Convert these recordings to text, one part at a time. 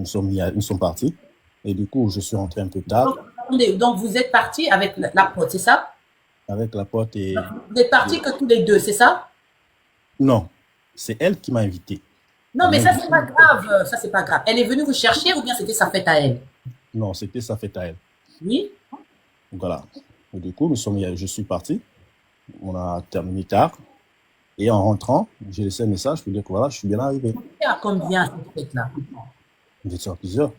Nous sommes partis. Et du coup, je suis rentré un peu tard Donc, attendez, donc vous êtes partis avec la pote, c'est ça? avec la pote et Vous êtes partis le- que tous les deux, c'est ça? non, c'est elle qui m'a invité. Non, Elle mais m'a ça, invité. c'est pas grave. Ça, c'est pas grave. Elle est venue vous chercher ou bien c'était sa fête à elle? Non, c'était sa fête à elle. Oui? Donc, voilà. Et du coup, je suis parti. On a terminé tard. Et en rentrant, j'ai laissé un message pour dire que voilà, je suis bien arrivé. Et à combien cette fête-là? On était à plusieurs.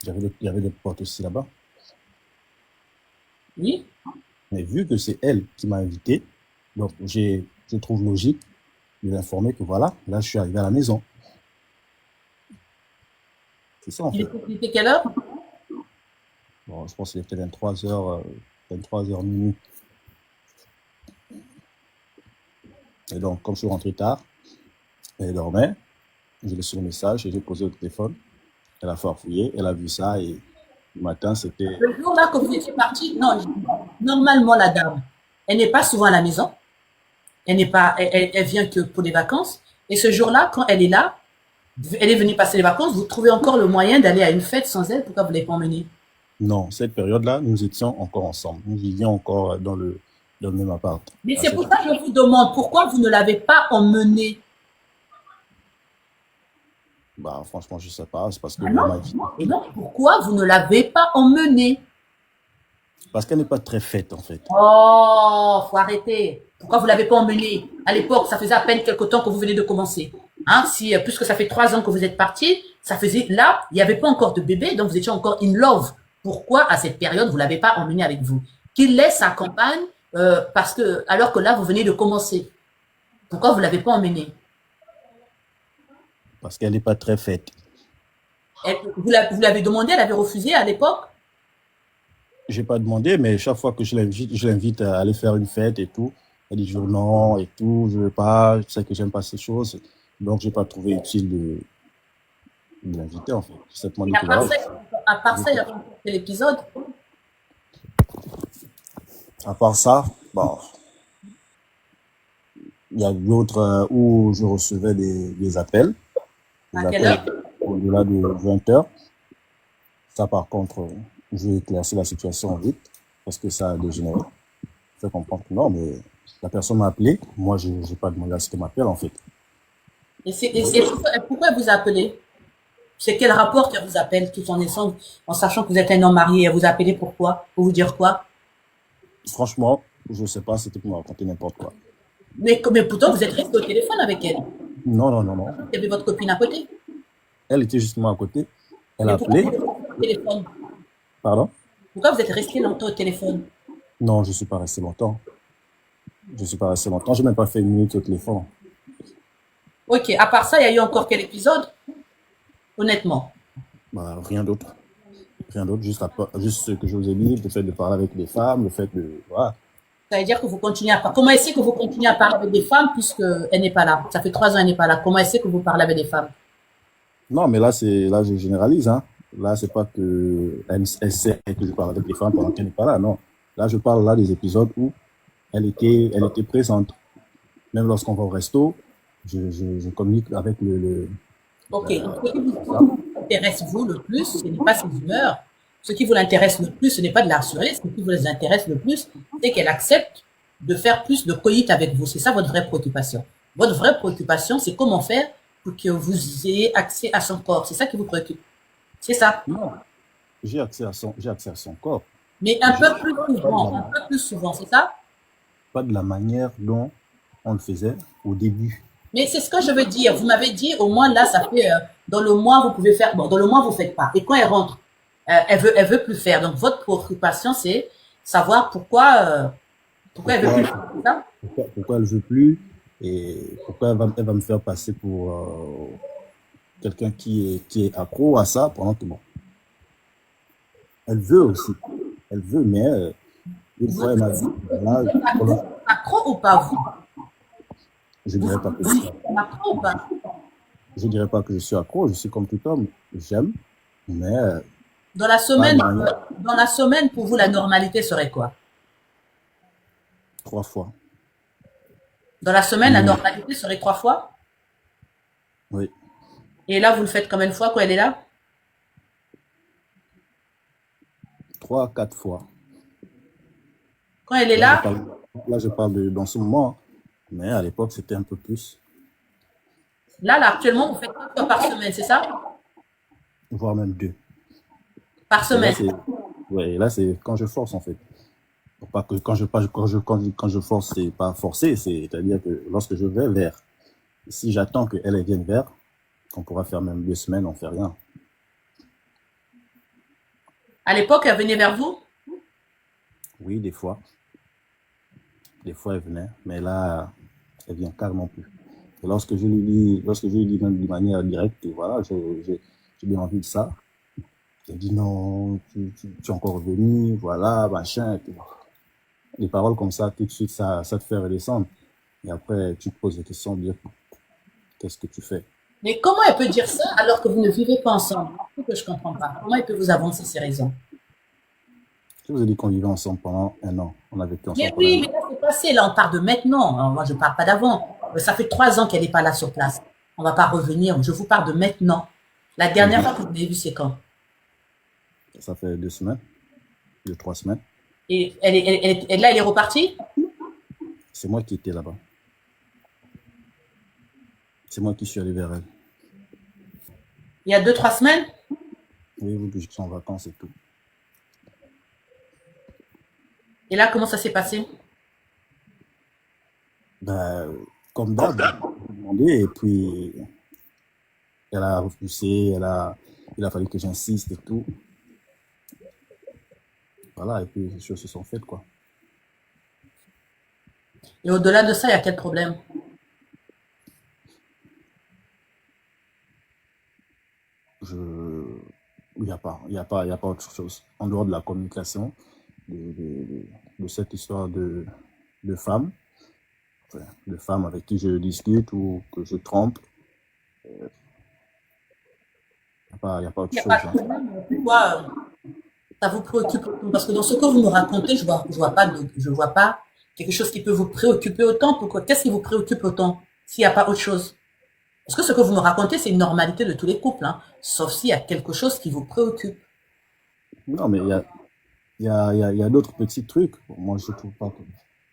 Il y avait des potes aussi là-bas. Oui? Mais vu que c'est elle qui m'a invité, donc je trouve logique de l'informer que voilà, là, je suis arrivé à la maison. C'est ça, en fait. Il était quelle heure? Bon, je pense qu'il était 23 heures, 23 heures minuit. Et donc, comme je suis rentré tard, elle dormait. J'ai laissé le message et j'ai posé le téléphone. Elle a farfouillé, elle a vu ça et le matin, c'était. Le jour-là que vous étiez partis, non, normalement, la dame, elle n'est pas souvent à la maison. Elle n'est pas, elle vient que pour les vacances. Et ce jour-là, quand elle est là, elle est venue passer les vacances, vous trouvez encore le moyen d'aller à une fête sans elle. Pourquoi vous ne l'avez pas emmenée? Non, cette période-là, nous étions encore ensemble. Nous vivions encore dans le même appart. Mais À c'est cette... pour ça que je vous demande pourquoi vous ne l'avez pas emmenée. Bah, franchement, je sais pas. C'est parce que Ah elle non, m'a invité. non, pourquoi vous ne l'avez pas emmenée? Parce qu'elle n'est pas très faite, en fait. Oh, faut arrêter. Pourquoi vous l'avez pas emmené? À l'époque, ça faisait à peine quelque temps que vous venez de commencer. Hein, si, puisque ça fait 3 ans que vous êtes parti, ça faisait, là, il n'y avait pas encore de bébé, donc vous étiez encore in love. Pourquoi, à cette période, vous l'avez pas emmené avec vous? Qu'il laisse sa compagne, parce que, alors que là, vous venez de commencer. Pourquoi vous l'avez pas emmené? Parce qu'elle n'est pas très faite. Vous l'avez demandé, elle avait refusé à l'époque? J'ai pas demandé, mais chaque fois que je l'invite à aller faire une fête et tout, elle dit toujours non et tout, je veux pas, je sais que j'aime pas ces choses. Donc, j'ai pas trouvé utile de l'inviter, en fait. J'ai simplement Et dit que voilà, à part ça, il y a quel épisode? à part ça, bon, il y a d'autres où je recevais des À quelle appels heure? au-delà de 20 heures. Ça, par contre, j'ai éclairci la situation vite parce que ça a dégénéré. Je fais comprendre que non, mais la personne m'a appelé. Moi, je n'ai pas demandé à ce qu'elle m'appelle, en fait. Pourquoi elle vous a appelé? C'est quel rapport qu'elle vous appelle tout en sachant que vous êtes un homme marié? Elle vous a appelé pourquoi? Pour vous dire quoi? Franchement, je ne sais pas, c'était pour me raconter n'importe quoi. Mais pourtant, vous êtes resté au téléphone avec elle. Non, non, non, non. Il y avait votre copine à côté. Elle était justement à côté. Elle a Mais pourquoi appelé. vous êtes resté au téléphone? Pardon? Pourquoi vous êtes resté longtemps au téléphone? Non, je ne suis pas resté longtemps. Je ne suis pas resté longtemps. Je n'ai même pas fait une minute au téléphone. Ok, à part ça, il y a eu encore quel épisode? Honnêtement. Bah, rien d'autre. Rien d'autre, juste ce que je vous ai dit, le fait de parler avec des femmes, le fait de. Voilà. Ça veut dire que vous continuez à parler. Comment est-ce que vous continuez à parler avec des femmes puisque elle n'est pas là? Ça fait 3 ans qu'elle n'est pas là. Comment est-ce que vous parlez avec des femmes? Non, mais là, je généralise, hein. Là, c'est pas que elle sait que je parle avec des femmes pendant qu'elle n'est pas là, non. Là, je parle là des épisodes où elle était présente. Même lorsqu'on va au resto, je communique avec Ok, donc ce qui femme. vous intéresse vous le plus, ce n'est pas ses humeurs. Ce qui vous intéresse le plus, ce n'est pas de la rassurer. Ce qui vous intéresse le plus, c'est qu'elle accepte de faire plus de coït avec vous. C'est ça votre vraie préoccupation. Votre vraie préoccupation, c'est comment faire pour que vous ayez accès à son corps. C'est ça qui vous préoccupe. C'est ça. Non, j'ai accès à son corps. Mais Mais un je peu plus pas de souvent, un la, peu plus souvent, c'est ça? pas de la manière dont on le faisait au début. Mais c'est ce que je veux dire. Vous m'avez dit, au moins là, ça fait, dans le mois, vous pouvez faire, bon, dans le mois, vous faites pas. Et quand elle rentre, elle veut plus faire. Donc, votre préoccupation, c'est savoir pourquoi elle veut plus Pourquoi, faire. C'est ça? pourquoi elle veut plus et pourquoi elle va me faire passer pour quelqu'un qui est accro à ça pendant que bon, elle veut aussi. Elle veut, mais une Vous, fois elle m'a dit, voilà, vous êtes accro ou pas, vous? je Vous dirais pas que je suis, êtes accro ou pas? je dirais pas que je suis accro, je suis comme tout homme, j'aime, mais pas de manière Dans la semaine, pour vous, la normalité serait quoi? 3 fois. Dans la semaine, la Minimum. normalité serait 3 fois? Oui, Et là, vous le faites combien de fois quand elle est là? 3, 4 fois. Quand elle est Là, je là, parle, là, je parle dans ce moment, mais à l'époque, c'était un peu plus, là, actuellement, vous faites 2 fois par semaine, c'est ça? voire même 2. Par Parce que là, semaine. c'est ouais, là, c'est quand je force, en fait. Pour pas que quand je force, c'est pas forcer, c'est-à-dire que lorsque je vais vers, si j'attends qu'elle vienne vers, on pourra faire même 2 semaines, on fait rien. À l'époque, elle venait vers vous? Oui, des fois elle venait, mais là, elle vient carrément plus. Et lorsque je lui dis même de manière directe, et voilà, j'ai bien envie de ça, elle dit non, tu es encore revenu, voilà, machin. Et puis, des paroles comme ça, tout de suite, ça te fait redescendre. Et après, tu te poses des questions, dire qu'est-ce que tu fais? Mais comment elle peut dire ça alors que vous ne vivez pas ensemble? C'est ce que je comprends pas. Comment elle peut vous avancer ces raisons? Je vous ai dit qu'on vivait ensemble pendant 1 an. On a vécu Mais ensemble pendant oui, un mais an. là, c'est passé. Là, on parle de maintenant. Alors, moi, je ne parle pas d'avant. Ça fait 3 ans qu'elle n'est pas là sur place. On ne va pas revenir. Je vous parle de maintenant. La dernière fois Mhm. que vous l'avez vue, c'est quand? Ça fait 2 semaines, 3 semaines. Et là, elle est repartie? C'est moi qui étais là-bas. C'est moi qui suis allé vers elle. Il y a 2, 3 semaines? Oui, vous que je suis en vacances et tout. Et là, comment ça s'est passé? Ben, comme d'hab, j'ai demandé et puis elle a refusé, il a fallu que j'insiste et tout. Voilà, et puis les choses se sont faites, quoi. Et au-delà de ça, il y a quel problème? Je, il y a pas autre chose. En dehors de la communication, de cette histoire de femmes, enfin, de femmes avec qui je discute ou que je trompe, il y a pas autre Il n'y a pas chose, de hein. problème. Pourquoi ça vous préoccupe autant? Parce que dans ce que vous me racontez, je vois pas quelque chose qui peut vous préoccuper autant. Pourquoi? Qu'est-ce qui vous préoccupe autant s'il n'y a pas autre chose? Parce que ce que vous me racontez, c'est une normalité de tous les couples, hein, sauf s'il y a quelque chose qui vous préoccupe. Non, mais il y a d'autres petits trucs. Moi, je trouve pas que.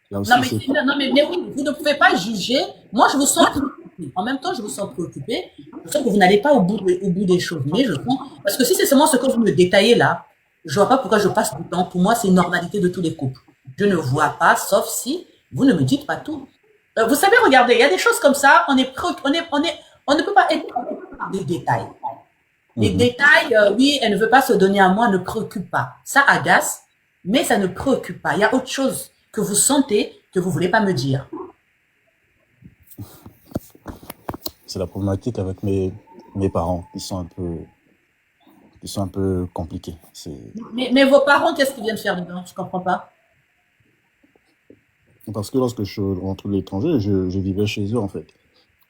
Il y a Non, aussi mais, ces. non, mais oui, vous ne pouvez pas juger. Moi, je vous sens préoccupé. En même temps, je vous sens préoccupé. Je sens que vous n'allez pas au bout des choses. Mais je sens, parce que si c'est seulement ce que vous me détaillez là, je vois pas pourquoi je passe du temps. Pour moi, c'est une normalité de tous les couples. Je ne vois pas, sauf si vous ne me dites pas tout. Vous savez, regardez, il y a des choses comme ça, on ne peut pas être préoccupé par des détails. Les Mhm. détails, oui, elle ne veut pas se donner à moi, ne préoccupe pas. Ça agace, mais ça ne préoccupe pas. Il y a autre chose que vous sentez que vous voulez pas me dire. C'est la problématique avec mes parents qui sont un peu compliqués. Mais vos parents, qu'est-ce qu'ils viennent faire dedans? Je comprends pas. Parce que lorsque je suis rentré de l'étranger, je vivais chez eux, en fait.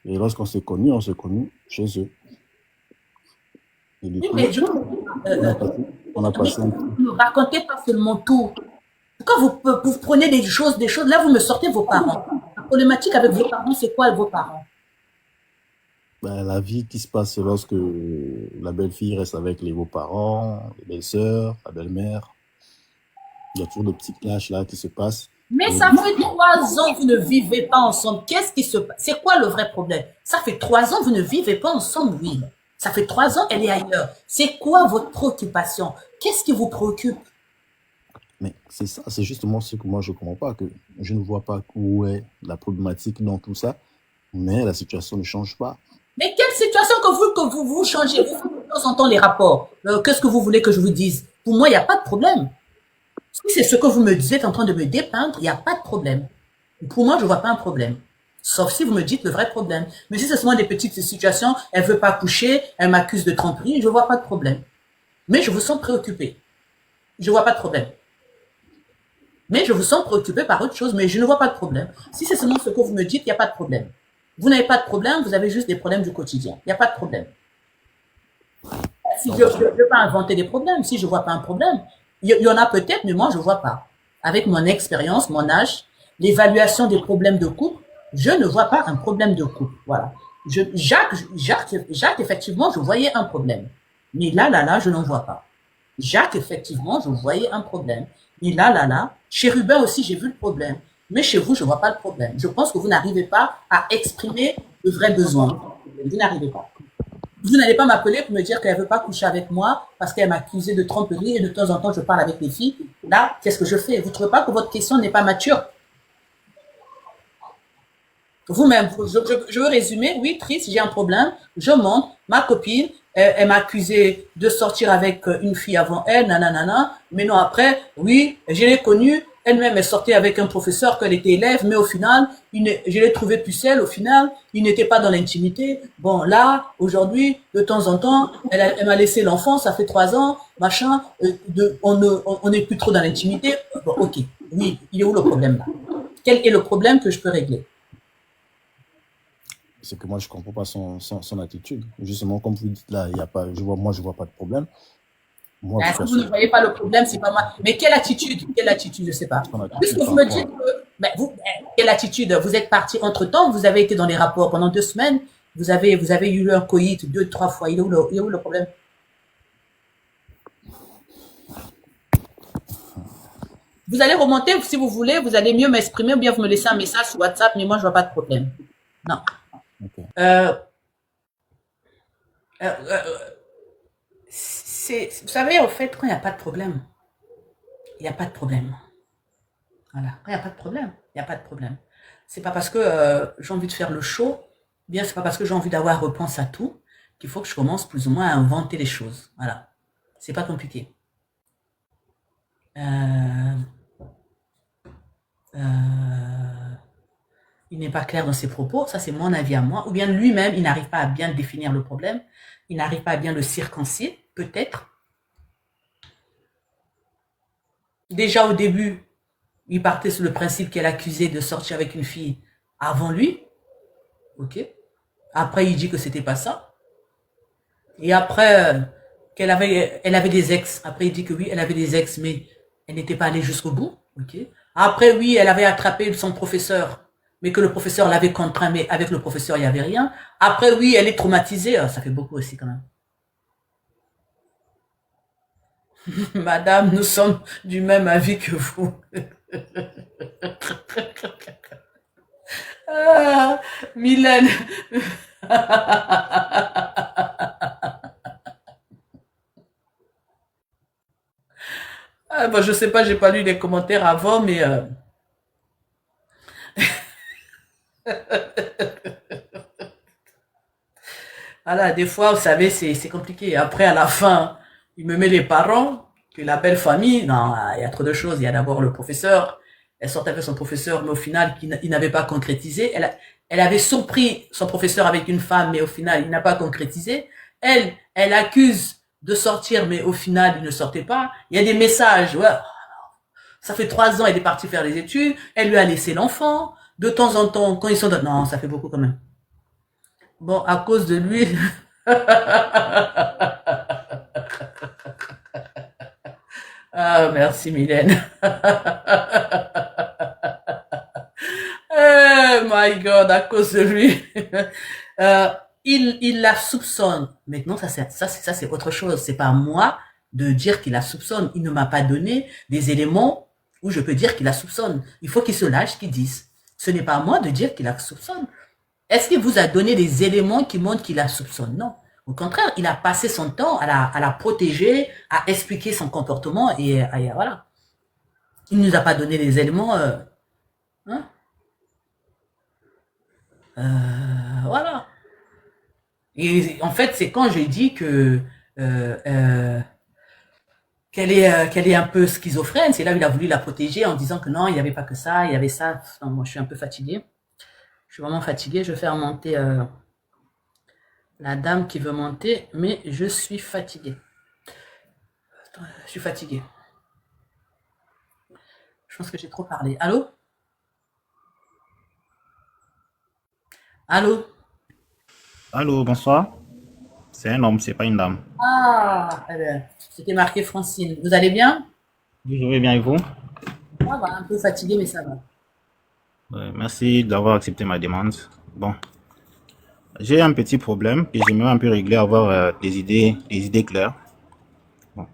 Et lorsqu'on s'est connus, on s'est connus chez eux. Et du Oui, coup, mais je, on a passé, on a mais passé un peu. ne racontez pas seulement tout. Quand vous prenez des choses, là, vous me sortez vos parents. La problématique avec vos parents, c'est quoi vos parents? Ben, la vie qui se passe lorsque la belle-fille reste avec les beaux-parents, les belles-sœurs, la belle-mère. Il y a toujours des petits clashs là qui se passent. Mais Et ça fait 3 ans que vous ne vivez pas ensemble. Qu'est-ce qui se passe? C'est quoi le vrai problème? Ça fait 3 ans que vous ne vivez pas ensemble, oui. Ça fait 3 ans, elle est ailleurs. C'est quoi votre préoccupation? Qu'est-ce qui vous préoccupe? mais c'est ça, c'est justement ce que moi je comprends pas, que je ne vois pas où est la problématique dans tout ça, mais la situation ne change pas. Mais quelle situation que vous changez? Vous faites de temps en temps les rapports. Qu'est-ce que vous voulez que je vous dise? Pour moi, il n'y a pas de problème. Si c'est ce que vous me êtes en train de me dépeindre, il n'y a pas de problème. Pour moi, je ne vois pas un problème. Sauf si vous me dites le vrai problème. Mais si c'est seulement des petites situations, elle ne veut pas coucher, elle m'accuse de tromperie, je ne vois pas de problème. Mais je vous sens préoccupé. Je ne vois pas de problème. Mais je vous sens préoccupé par autre chose, mais je ne vois pas de problème. Si c'est seulement ce que vous me dites, il n'y a pas de problème. Vous n'avez pas de problème, vous avez juste des problèmes du quotidien. Il n'y a pas de problème. Si Non, je parce que ne veux pas inventer des problèmes, si je ne vois pas un problème, il y en a peut-être, mais moi, je ne vois pas. Avec mon expérience, mon âge, l'évaluation des problèmes de couple, je ne vois pas un problème de couple. Voilà. Jacques, effectivement, je voyais un problème. Mais là, je n'en vois pas. Jacques, effectivement, je voyais un problème. Et là, chez Rubin aussi, j'ai vu le problème. Mais chez vous, je ne vois pas le problème. Je pense que vous n'arrivez pas à exprimer le vrai besoin. Vous n'arrivez pas. Vous n'allez pas m'appeler pour me dire qu'elle ne veut pas coucher avec moi parce qu'elle m'a accusé de tromperie et de temps en temps, je parle avec les filles. Là, qu'est-ce que je fais? Vous ne trouvez pas que votre question n'est pas mature? Vous-même, je veux résumer. Oui, triste, j'ai un problème. Je monte. Ma copine, elle m'a accusé de sortir avec une fille avant elle, nanana. Mais non, après, oui, je l'ai connue. Elle-même est sortie avec un professeur qu'elle était élève, mais au final, je l'ai trouvé pucelle. Au final, il n'était pas dans l'intimité. Bon, là, aujourd'hui, de temps en temps, elle m'a laissé l'enfant, ça fait 3 ans, machin. On n'est plus trop dans l'intimité. Bon, ok. Oui, il est où le problème là? Quel est le problème que je peux régler? C'est que moi, je ne comprends pas son attitude. Justement, comme vous dites là, il y a pas, moi, je ne vois pas de problème. Moi, Est-ce que vous ne voyez pas le problème? C'est pas moi. Mais quelle attitude? Quelle attitude? Je ne sais pas. Puisque vous me dites que, quelle attitude? Vous êtes parti entre temps, vous avez été dans les rapports pendant 2 semaines, vous avez eu un coït 2, 3 fois. Il est où le problème? Vous allez remonter si vous voulez, vous allez mieux m'exprimer ou bien vous me laissez un message sur WhatsApp, mais moi je vois pas de problème. Non. Okay. Vous savez, au fait, quand il n'y a pas de problème, il n'y a pas de problème. Voilà. Quand il n'y a pas de problème, il n'y a pas de problème. C'est pas parce que j'ai envie de faire le show, bien c'est pas parce que j'ai envie d'avoir réponse à tout qu'il faut que je commence plus ou moins à inventer les choses. Voilà. C'est pas compliqué. Il n'est pas clair dans ses propos, ça c'est mon avis à moi, ou bien lui-même, il n'arrive pas à bien définir le problème, il n'arrive pas à bien le circoncier, peut-être. Déjà au début, il partait sur le principe qu'elle accusait de sortir avec une fille avant lui. Ok. Après, il dit que c'était pas ça. Et après, elle avait des ex. Après, il dit que oui, elle avait des ex, mais elle n'était pas allée jusqu'au bout. Ok. Après, oui, elle avait attrapé son professeur, mais que le professeur l'avait contraint, mais avec le professeur, il n'y avait rien. Après, oui, elle est traumatisée. Ça fait beaucoup aussi quand même. Madame, nous sommes du même avis que vous. Mylène. Je sais pas, j'ai pas lu les commentaires avant, mais voilà, des fois, vous savez, c'est compliqué. Après, à la fin, il me met les parents, que la belle famille. Non, il y a trop de choses. Il y a d'abord le professeur. Elle sortait avec son professeur, mais au final, il n'avait pas concrétisé. Elle avait surpris son professeur avec une femme, mais au final, il n'a pas concrétisé. Elle accuse de sortir, mais au final, il ne sortait pas. Il y a des messages. Ouais, ça fait 3 ans, elle est partie faire les études. Elle lui a laissé l'enfant. De temps en temps, quand ils sont... Non, ça fait beaucoup quand même. Bon, à cause de lui... Ah, merci Mylène. Oh my God, à cause de lui. Il la soupçonne. Maintenant, ça c'est autre chose. C'est pas à moi de dire qu'il la soupçonne. Il ne m'a pas donné des éléments où je peux dire qu'il la soupçonne. Il faut qu'il se lâche, qu'il dise. Ce n'est pas à moi de dire qu'il la soupçonne. Est-ce qu'il vous a donné des éléments qui montrent qu'il la soupçonne? Non. Au contraire, il a passé son temps à la protéger, à expliquer son comportement et voilà. Il ne nous a pas donné des éléments. Voilà. Et en fait, c'est quand j'ai dit que qu'elle est un peu schizophrène, c'est là où il a voulu la protéger en disant que non, il n'y avait pas que ça, il y avait ça. Non, moi, je suis un peu fatiguée. Je suis vraiment fatiguée. Je vais faire monter la dame qui veut monter, mais je suis fatiguée. Attends, je suis fatiguée. Je pense que j'ai trop parlé. Allô? Allô? Allô, bonsoir. C'est un homme, c'est pas une dame. Ah, c'était marqué Francine. Vous allez bien? Oui, je vais bien et vous? Ça va, un peu fatigué, mais ça va. Merci d'avoir accepté ma demande. Bon, j'ai un petit problème que j'aimerais un peu régler, avoir des idées claires. Bon.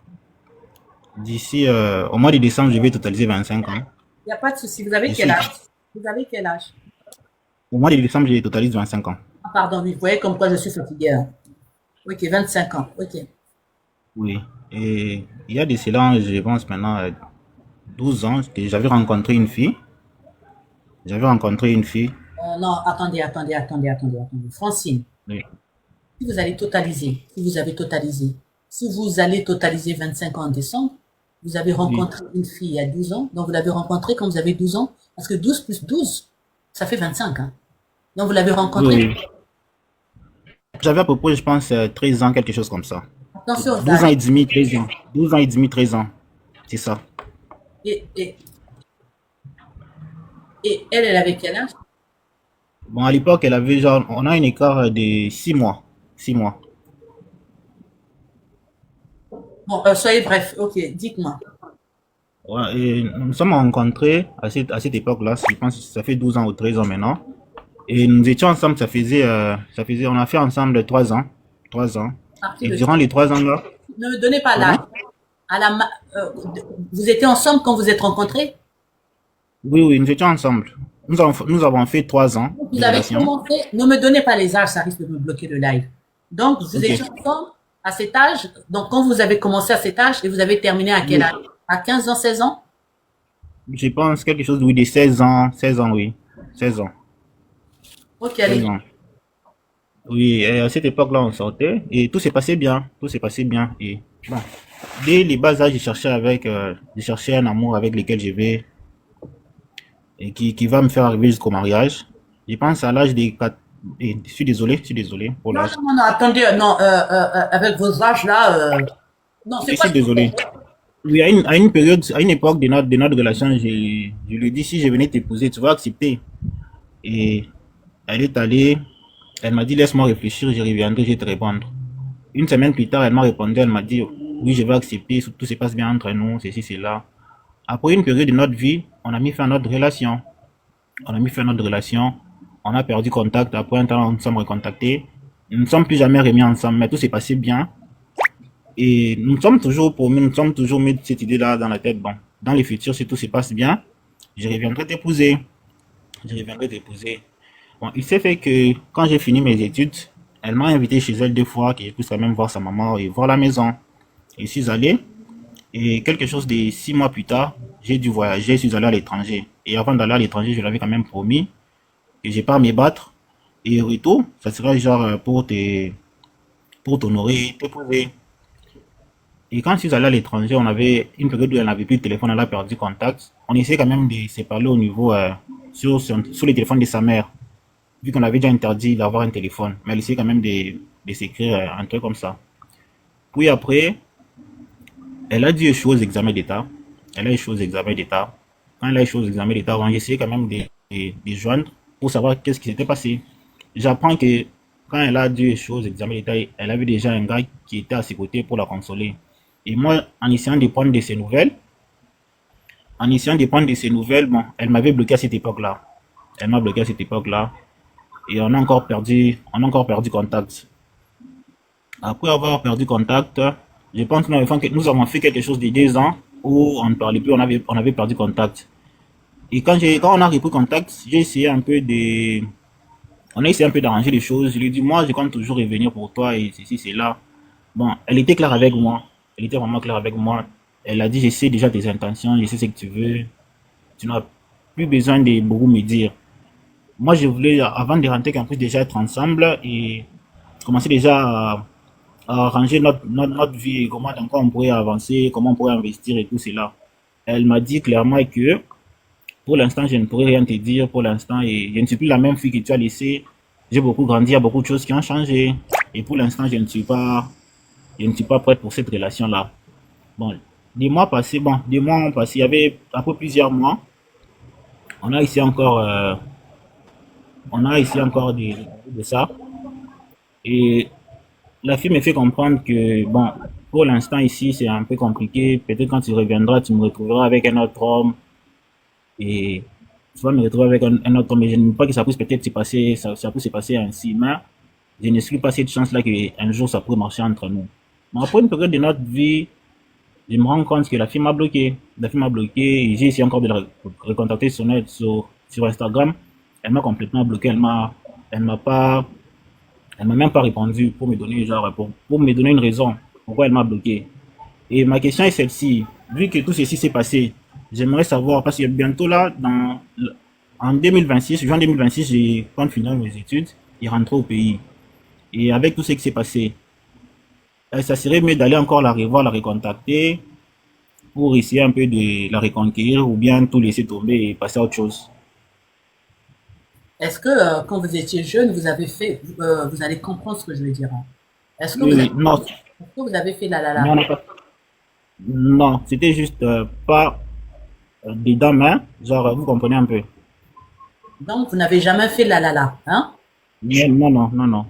D'ici au mois de décembre, je vais totaliser 25 ans. Il n'y a pas de souci. Vous avez Je quel suis, âge? Vous avez quel âge? au mois de décembre, je totalise 25 ans. Ah, pardon, vous voyez comme quoi je suis fatiguée, hein. Ok, 25 ans. Ok. Oui. Et il y a de cela, je pense maintenant, 12 ans, que j'avais rencontré une fille. J'avais rencontré une fille. Non, attendez. Francine, Oui. si vous allez totaliser, si vous avez totalisé, si vous allez totaliser 25 ans en décembre, vous avez Oui. rencontré une fille il y a 12 ans, donc vous l'avez rencontrée quand vous avez 12 ans, parce que 12 plus 12, ça fait 25, hein. Donc vous l'avez Oui, rencontrée. oui. J'avais à peu près, je pense, 13 ans, quelque chose comme ça. Attention aux 12 ans âges. et demi, 13 ans. 12 ans et demi, 13 ans. C'est ça. Et, et, et elle, elle avait quel âge? Bon, à l'époque, elle avait genre, on a un écart de 6 mois. 6 mois. Bon, soyez bref. Ok, dites-moi. Ouais, et nous nous sommes rencontrés à cette époque-là. Je pense que ça fait 12 ans ou 13 ans maintenant. Et nous étions ensemble, on a fait ensemble 3 ans. 3 ans. Partie Et de... durant les 3 ans-là, Ne me donnez pas l'âge. comment? À la, vous étiez ensemble quand vous êtes rencontrés? Oui, oui, nous étions ensemble. Nous avons fait 3 ans Vous de avez relation. commencé, ne me donnez pas les âges, ça risque de me bloquer le live. Donc, vous Ok. étiez ensemble à cet âge. Donc, quand vous avez commencé à cet âge et vous avez terminé à quel âge? À 15 ans, 16 ans? Je pense quelque chose, oui, de 16 ans. 16 ans, oui. 16 ans. Ok, 16 allez. ans. Oui, et à cette époque-là, on sortait et tout s'est passé bien. Tout s'est passé bien. Et bon, dès les bas âges, je cherchais un amour avec lequel je vais et qui va me faire arriver jusqu'au mariage. Je pense à l'âge des 4. Et je suis désolé pour Non, l'âge. non, non, non, attendez, non, avec vos âges là, non, c'est Je quoi suis le problème? désolé. Oui, à une période, à une époque de notre relation, je lui ai dit si je venais t'épouser, tu vas accepter. Et elle est allée, elle m'a dit laisse-moi réfléchir, je reviendrai, je vais te répondre. Une semaine plus tard, elle m'a répondu, elle m'a dit oui, je vais accepter, tout se passe bien entre nous, ceci, cela. Après une période de notre vie, on a mis fin à notre relation. On a mis fin à notre relation, on a perdu contact, après un temps, nous nous sommes recontactés. Nous ne sommes plus jamais remis ensemble, mais tout s'est passé bien. Et nous sommes toujours promis, nous sommes toujours mis cette idée-là dans la tête. Bon, dans le futur, si tout se passe bien, je reviendrai t'épouser. Je reviendrai t'épouser. Bon, il s'est fait que quand j'ai fini mes études, elle m'a invité chez elle 2 fois, que je puisse quand même voir sa maman et voir la maison. Et je suis allé, et quelque chose de 6 mois plus tard, j'ai dû voyager, je suis allé à l'étranger. Et avant d'aller à l'étranger, je l'avais quand même promis que je vais pas me battre. Et au retour, ça sera genre pour t'honorer, t'épouser. Et quand je suis allé à l'étranger, on avait une période où elle n'avait plus de téléphone, elle a perdu contact. On essayait quand même de se parler au niveau sur les téléphones de sa mère, vu qu'on avait déjà interdit d'avoir un téléphone. Mais elle essayait quand même de s'écrire un truc comme ça. Puis après, elle a dû échouer aux examens d'État. Elle a échoué aux examens d'État. Quand elle a échoué aux examens d'État, on a essayé quand même de joindre pour savoir qu'est-ce qui s'était passé. J'apprends que quand elle a dû échouer aux examens d'État, elle avait déjà un gars qui était à ses côtés pour la consoler. Et moi, en essayant de prendre de ses nouvelles, bon, elle m'avait bloqué à cette époque-là. Elle m'a bloqué à cette époque-là. Et on a encore perdu contact. Après avoir perdu contact, je pense que nous avons fait quelque chose de 2 ans où on ne parlait plus, on avait perdu contact. Et quand on a repris contact, on a essayé un peu d'arranger les choses. Je lui ai dit, moi, je compte toujours revenir pour toi et ceci, c'est là. Bon, elle était claire avec moi. Elle était vraiment claire avec moi. Elle a dit, je sais déjà tes intentions, je sais ce que tu veux. Tu n'as plus besoin de beaucoup me dire. Moi, je voulais, avant de rentrer, qu'on puisse déjà être ensemble et commencer déjà à arranger notre vie, comment encore on pourrait avancer, comment on pourrait investir et tout cela. Elle m'a dit clairement que pour l'instant, je ne pourrais rien te dire pour l'instant et je ne suis plus la même fille que tu as laissée. J'ai beaucoup grandi, il y a beaucoup de choses qui ont changé et pour l'instant, je ne suis pas prête pour cette relation-là. Bon, des mois ont passé, il y avait après plusieurs mois, on a essayé encore, de ça et la fille me fait comprendre que, bon, pour l'instant ici, c'est un peu compliqué. Peut-être quand tu reviendras, tu me retrouveras avec un autre homme et tu vas me retrouver avec un autre homme. Et je ne veux pas que ça puisse peut-être se passer, ça peut se passer ainsi, mais je n'exclus pas cette chance-là qu'un jour ça pourrait marcher entre nous. Mais après une période de notre vie, je me rends compte que la fille m'a bloqué. La fille m'a bloqué et j'ai essayé encore de la recontacter sur Instagram. Elle m'a complètement bloqué. Elle m'a pas, elle m'a même pas répondu pour me donner, genre, pour me donner une raison pourquoi elle m'a bloqué. Et ma question est celle-ci. Vu que tout ceci s'est passé, j'aimerais savoir, parce que bientôt là, en 2026, juin 2026, j'ai compte finir mes études et rentrer au pays. Et avec tout ce qui s'est passé, ça serait mieux d'aller encore la revoir, la recontacter pour essayer un peu de la reconquérir ou bien tout laisser tomber et passer à autre chose. Est-ce que quand vous étiez jeune, vous avez fait, vous allez comprendre ce que je veux dire, hein. Est-ce que Oui, vous avez, oui, non, est-ce que vous avez fait la la la? non, non, non, c'était juste pas dedans, mais genre, vous comprenez un peu. Donc, vous n'avez jamais fait la la la, hein? Mais non, non, non, non.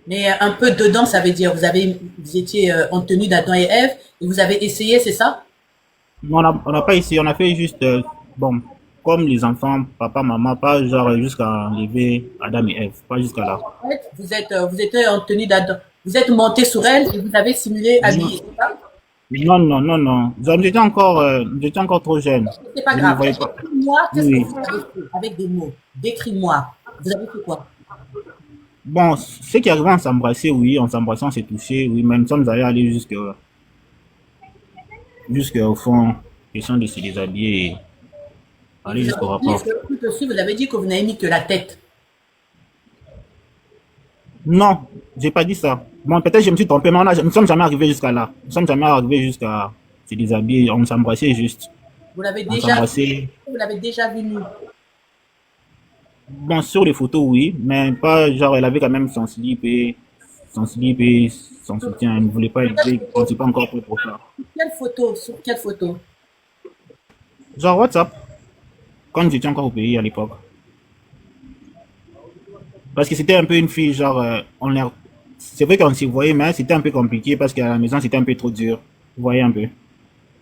Mais un peu dedans, ça veut dire vous étiez en tenue d'Adam et Ève et vous avez essayé, c'est ça? Non, on n'a pas essayé, on a fait juste, bon, comme les enfants, papa, maman, pas genre jusqu'à enlever Adam et Ève, pas jusqu'à là. En fait, vous étiez en tenue d'Adam, vous êtes monté sur elle et vous avez simulé Non, habillé, c'est ça? non, non, non, non. J'étais encore trop jeune. C'est pas Je ne me grave. voyais pas. Décris-moi, Oui, qu'est-ce que oui. vous avez fait avec des mots? Décris-moi. Vous avez fait quoi? Bon, ce qui arrivait, on s'embrassait, oui, on s'embrassait, on s'est touché, oui, mais nous sommes allés aller jusqu'au fond, question de se déshabiller et Et aller vous jusqu'au avez dit rapport. que tout aussi, vous avez dit que vous n'avez mis que la tête. Non, j'ai pas dit ça. Bon, peut-être je me suis trompé, mais nous sommes jamais arrivés jusqu'à là. Nous sommes jamais arrivés jusqu'à se déshabiller, on s'embrassait juste. Vous l'avez On déjà, s'embrassait. vous l'avez déjà vu nu. Bon, sur les photos, oui, mais pas genre, elle avait quand même son slip et son soutien. Elle ne voulait pas élever, on ne s'est pas encore pris pour ça. Quelle photo? Sur quelle photo? Genre WhatsApp, quand j'étais encore au pays à l'époque. Parce que c'était un peu une fille, genre, c'est vrai qu'on s'y voyait, mais c'était un peu compliqué parce qu'à la maison, c'était un peu trop dur. Vous voyez un peu?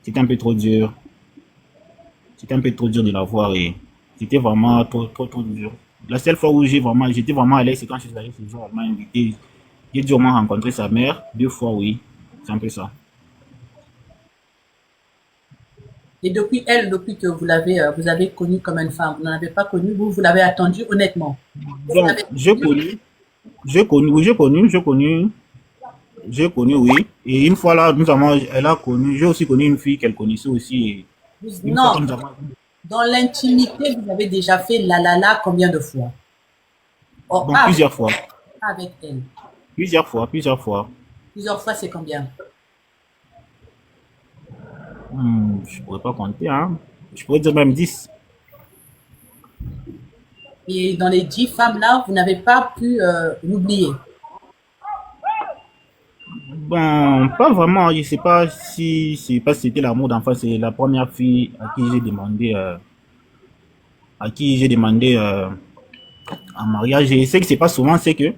C'était un peu trop dur. C'était un peu trop dur de la voir et c'était vraiment trop, trop, trop dur. La seule fois où j'étais vraiment à l'aise, c'est quand je suis allé ce jour, elle m'a invité. J'ai dû au moins rencontrer sa mère, 2 fois, oui. C'est un peu ça. Et depuis elle, depuis que vous avez connu comme une femme, vous n'en avez pas connu, vous l'avez attendu honnêtement. Vous Donc, l'avez j'ai connu, oui. Et une fois là, elle a connu, j'ai aussi connu une fille qu'elle connaissait aussi. Et une fois non, que nous avons, dans l'intimité, vous avez déjà fait la la combien de fois? Oh, bon, plusieurs fois, avec elle. plusieurs fois. Plusieurs fois, c'est combien? Je pourrais pas compter, hein. Je pourrais dire même 10. Et dans les 10 femmes là, vous n'avez pas pu l'oublier. Ben, pas vraiment. Je sais pas si c'était l'amour d'enfant. C'est la première fille à qui j'ai demandé en mariage. Et ce qui se passe souvent, c'est que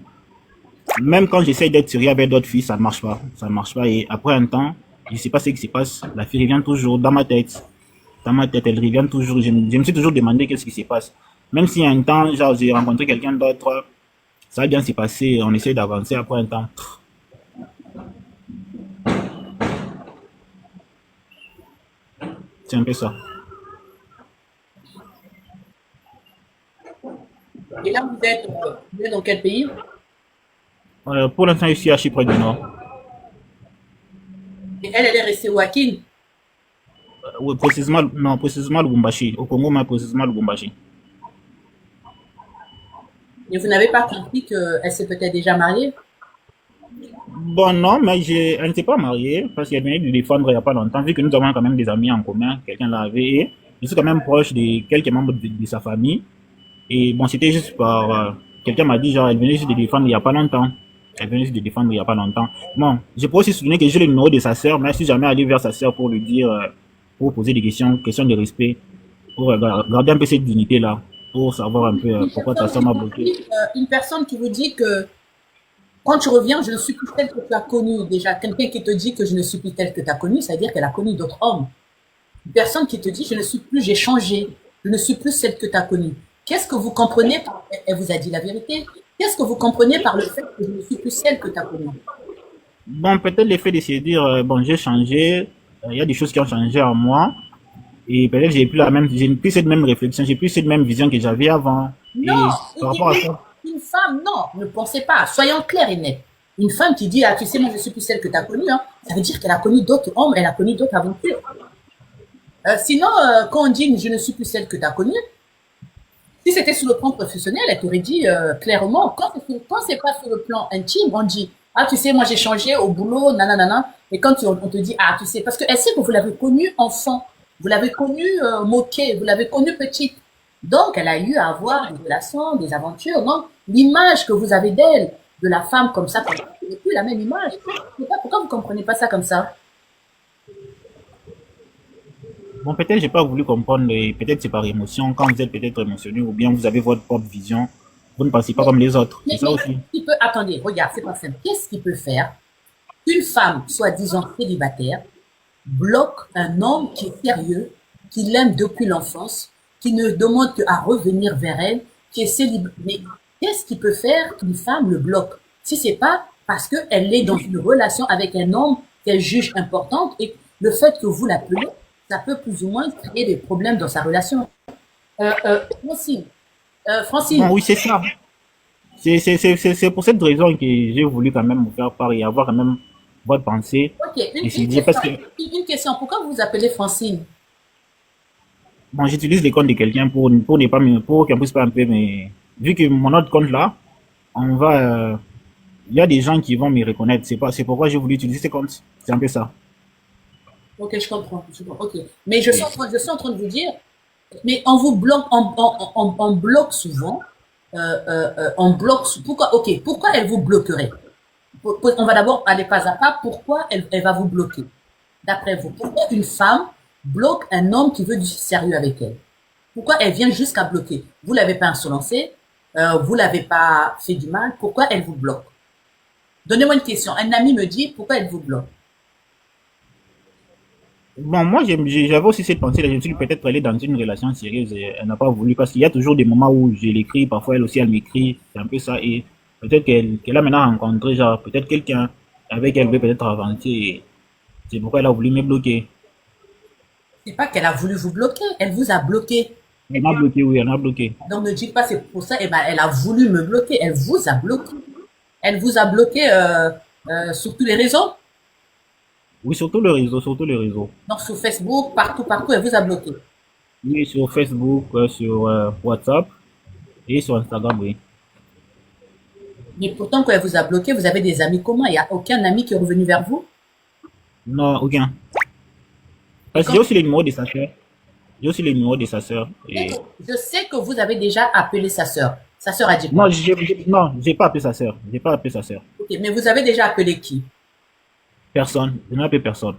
même quand j'essaie d'être sérieux avec d'autres filles, ça ne marche pas. Ça ne marche pas. Et après un temps, je sais pas ce qui se passe. La fille revient toujours dans ma tête. Dans ma tête, elle revient toujours. Je me suis toujours demandé qu'est-ce qui se passe. Même si un temps, genre, j'ai rencontré quelqu'un d'autre, ça a bien se passer. On essaie d'avancer après un temps. C'est un peu ça. Et là, vous êtes dans quel pays? Pour l'instant, je suis à Chypre du Nord. Et elle est restée au Hakin. Oui, précisément, non, précisément Lubumbashi. Au Congo, mais précisément Lubumbashi. Et vous n'avez pas compris qu'elle s'est peut-être déjà mariée? Bon, non, mais elle n'était pas mariée parce qu'elle venait de défendre il n'y a pas longtemps, vu que nous avons quand même des amis en commun, quelqu'un l'avait, et je suis quand même proche de quelques membres de sa famille. Et bon, c'était juste quelqu'un m'a dit, genre, elle venait juste de défendre il n'y a pas longtemps. Elle venait juste de défendre il n'y a pas longtemps. Bon, je peux aussi souligner que j'ai le numéro de sa sœur, mais je suis jamais allé vers sa sœur pour lui dire, pour poser des questions de respect, pour garder un peu cette dignité-là, pour savoir un peu pourquoi ta sœur m'a bloqué. Une personne qui vous dit que quand tu reviens, je ne suis plus telle que tu as connue. Déjà, quelqu'un qui te dit que je ne suis plus telle que tu as connue, ça veut dire qu'elle a connu d'autres hommes. Une personne qui te dit je ne suis plus, j'ai changé, je ne suis plus celle que tu as connue. Qu'est-ce que vous comprenez par, elle vous a dit la vérité, qu'est-ce que vous comprenez par le fait que je ne suis plus celle que tu as connue? Bon, peut-être l'effet de se dire, bon, j'ai changé, il y a des choses qui ont changé en moi. Et peut-être j'ai plus cette même réflexion, j'ai plus cette même vision que j'avais avant. Non, Et par rapport à ça, une femme, non, ne pensez pas. Soyons clairs et nets. Une femme qui dit, ah, tu sais, moi, je suis plus celle que tu as connue, hein, ça veut dire qu'elle a connu d'autres hommes, elle a connu d'autres aventures. Sinon, quand on dit, je ne suis plus celle que tu as connue, si c'était sur le plan professionnel, elle t'aurait dit clairement, quand c'est pas sur le plan intime, on dit, ah, tu sais, moi, j'ai changé au boulot, nanana. Et quand on te dit, ah, tu sais, parce qu'elle sait que vous l'avez connue enfant, vous l'avez connue moquée, vous l'avez connue petite. Donc, elle a eu à avoir des relations, des aventures. Donc, l'image que vous avez d'elle, de la femme comme ça, ce n'est plus la même image. Je sais pas pourquoi vous comprenez pas ça comme ça. bon, peut-être j'ai pas voulu comprendre, et peut-être c'est par émotion, quand vous êtes peut-être émotionné, ou bien vous avez votre propre vision, vous ne pensez pas Mais, comme les autres. C'est mais ça aussi. attendez, regarde, c'est pas simple. Qu'est-ce qu'il peut faire qu'une femme, soi-disant célibataire, bloque un homme qui est sérieux, qui l'aime depuis l'enfance, qui ne demande qu'à revenir vers elle, qui est célibataire. Mais qu'est-ce qui peut faire qu'une femme le bloque si c'est pas parce qu'elle est dans une relation avec un homme qu'elle juge importante et le fait que vous l'appelez, ça peut plus ou moins créer des problèmes dans sa relation. Francine, Bon, Francine, oui, c'est ça. C'est pour cette raison que j'ai voulu quand même vous faire part et avoir quand même votre pensée. ok, Et c'est dire parce que, une question, pourquoi vous vous appelez Francine? bon, j'utilise les comptes de quelqu'un pour ne pas pour qu'on puisse pas un peu, mais vu que mon autre compte là, on va, il y a des gens qui vont me reconnaître. C'est pourquoi j'ai voulu utiliser ces comptes. C'est un peu ça. Ok, je comprends, ok. Mais je suis en train de vous dire, mais on vous bloque, on bloque souvent, on bloque, pourquoi, ok, pourquoi elle vous bloquerait? On va d'abord aller pas à pas, pourquoi elle va vous bloquer? D'après vous, pourquoi une femme bloque un homme qui veut du sérieux avec elle? Pourquoi elle vient jusqu'à bloquer? Vous l'avez pas insolencé, vous l'avez pas fait du mal, pourquoi elle vous bloque? Donnez-moi une question. Un ami me dit, pourquoi elle vous bloque? Bon, moi, j'avais aussi cette pensée-là. Je me suis dit peut-être elle est dans une relation sérieuse et elle n'a pas voulu parce qu'il y a toujours des moments où je l'écris, parfois elle aussi elle m'écrit. C'est un peu ça. Et peut-être qu'elle a maintenant rencontré, genre, peut-être quelqu'un avec elle veut peut-être avancer. Et c'est pourquoi elle a voulu me bloquer. C'est pas qu'elle a voulu vous bloquer, elle vous a bloqué. Elle m'a bloqué, oui, elle m'a bloqué. Donc ne dites pas c'est pour ça, eh ben, elle a voulu me bloquer, elle vous a bloqué. Elle vous a bloqué sur tous les réseaux, Oui, surtout le réseau, surtout le réseau. donc sur Facebook, partout, partout, elle vous a bloqué. Oui, sur Facebook, sur WhatsApp et sur Instagram, oui. Mais pourtant, quand elle vous a bloqué, vous avez des amis communs. Il n'y a aucun ami qui est revenu vers vous. Non, aucun. Et Parce que quand, j'ai aussi les numéros de sa sœur. J'ai aussi les numéros de sa sœur. Et je sais que vous avez déjà appelé sa sœur. Sa sœur a dit non, quoi? non, j'ai pas appelé sa sœur. J'ai pas appelé sa sœur. Ok, mais vous avez déjà appelé qui? Personne. Je n'ai appelé personne.